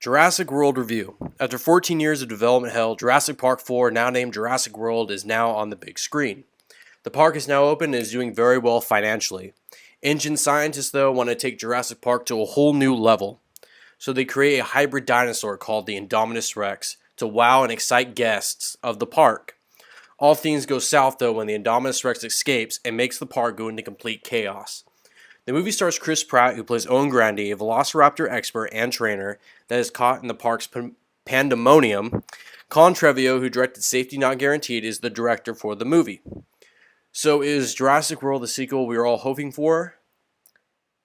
Jurassic World Review. After 14 years of development hell, Jurassic Park 4, now named Jurassic World, is now on the big screen. The park is now open and is doing very well financially. Engine scientists, though, want to take Jurassic Park to a whole new level. So they create a hybrid dinosaur called the Indominus Rex to wow and excite guests of the park. All things go south, though, when the Indominus Rex escapes and makes the park go into complete chaos. The movie stars Chris Pratt, who plays Owen Grandi, a velociraptor expert and trainer that is caught in the park's pandemonium. Colin Trevorrow, who directed Safety Not Guaranteed, is the director for the movie. So is Jurassic World the sequel we were all hoping for?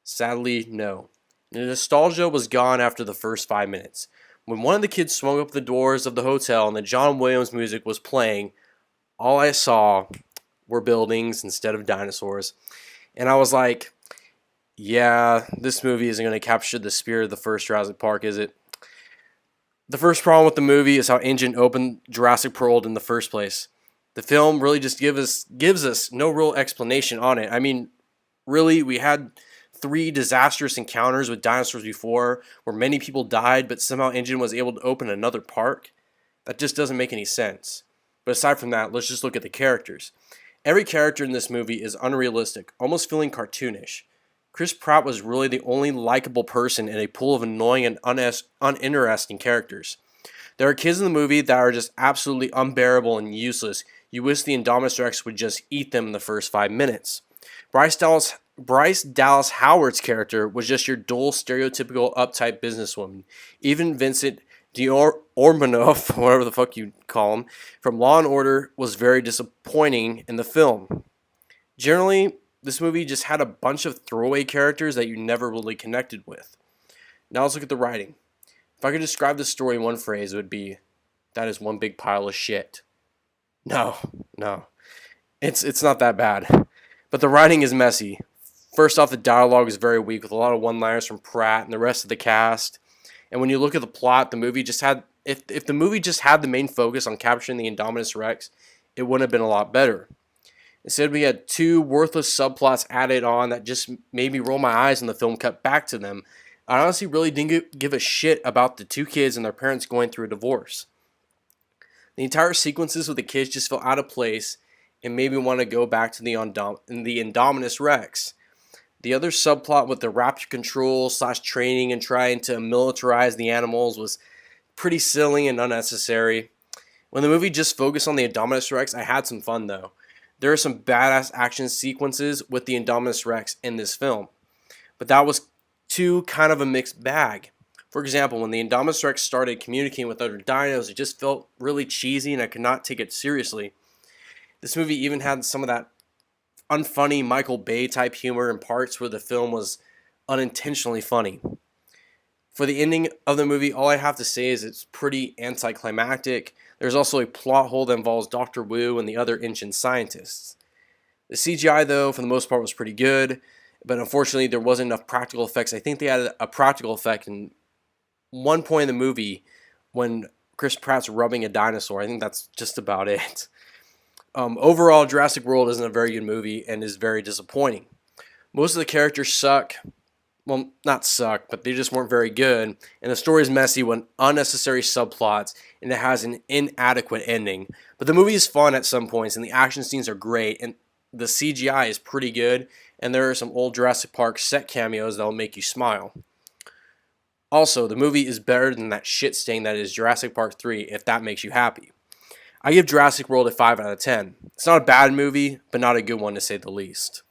Sadly, no. The nostalgia was gone after the first 5 minutes. When one of the kids swung up the doors of the hotel and the John Williams music was playing, all I saw were buildings instead of dinosaurs. And I was like, yeah, this movie isn't going to capture the spirit of the first Jurassic Park, is it? The first problem with the movie is how Engine opened Jurassic World in the first place. The film really just gives us no real explanation on it. I mean, really, we had 3 disastrous encounters with dinosaurs before where many people died, but somehow Engine was able to open another park? That just doesn't make any sense. But aside from that, let's just look at the characters. Every character in this movie is unrealistic, almost feeling cartoonish. Chris Pratt was really the only likable person in a pool of annoying and uninteresting characters. There are kids in the movie that are just absolutely unbearable and useless. You wish the Indominus Rex would just eat them in the first 5 minutes. Bryce Dallas Howard's character was just your dull, stereotypical, uptight businesswoman. Even Vincent D'Ormanoff, whatever the fuck you call him, from Law & Order was very disappointing in the film. Generally, this movie just had a bunch of throwaway characters that you never really connected with. Now let's look at the writing. If I could describe the story in one phrase, it would be, that is one big pile of shit. No. It's not that bad. But the writing is messy. First off, the dialogue is very weak with a lot of one-liners from Pratt and the rest of the cast. And when you look at the plot, the movie just had, if the movie just had the main focus on capturing the Indominus Rex, it wouldn't have been a lot better. Instead, we had 2 worthless subplots added on that just made me roll my eyes when the film cut back to them. I honestly really didn't give a shit about the 2 kids and their parents going through a divorce. The entire sequences with the kids just felt out of place and made me want to go back to the Indominus Rex. The other subplot with the raptor control / training and trying to militarize the animals was pretty silly and unnecessary. When the movie just focused on the Indominus Rex, I had some fun though. There are some badass action sequences with the Indominus Rex in this film, but that was too kind of a mixed bag. For example, when the Indominus Rex started communicating with other dinos, it just felt really cheesy and I could not take it seriously. This movie even had some of that unfunny Michael Bay type humor in parts where the film was unintentionally funny. For the ending of the movie, all I have to say is it's pretty anticlimactic. There's also a plot hole that involves Dr. Wu and the other Engine scientists. The CGI, though, for the most part was pretty good, but unfortunately there wasn't enough practical effects. I think they had a practical effect in one point in the movie when Chris Pratt's rubbing a dinosaur. I think that's just about it. Overall, Jurassic World isn't a very good movie and is very disappointing. Most of the characters suck. Well, not suck, but they just weren't very good. And the story is messy with unnecessary subplots, and it has an inadequate ending. But the movie is fun at some points, and the action scenes are great, and the CGI is pretty good, and there are some old Jurassic Park set cameos that will make you smile. Also, the movie is better than that shit stain that is Jurassic Park 3, if that makes you happy. I give Jurassic World a 5 out of 10. It's not a bad movie, but not a good one to say the least.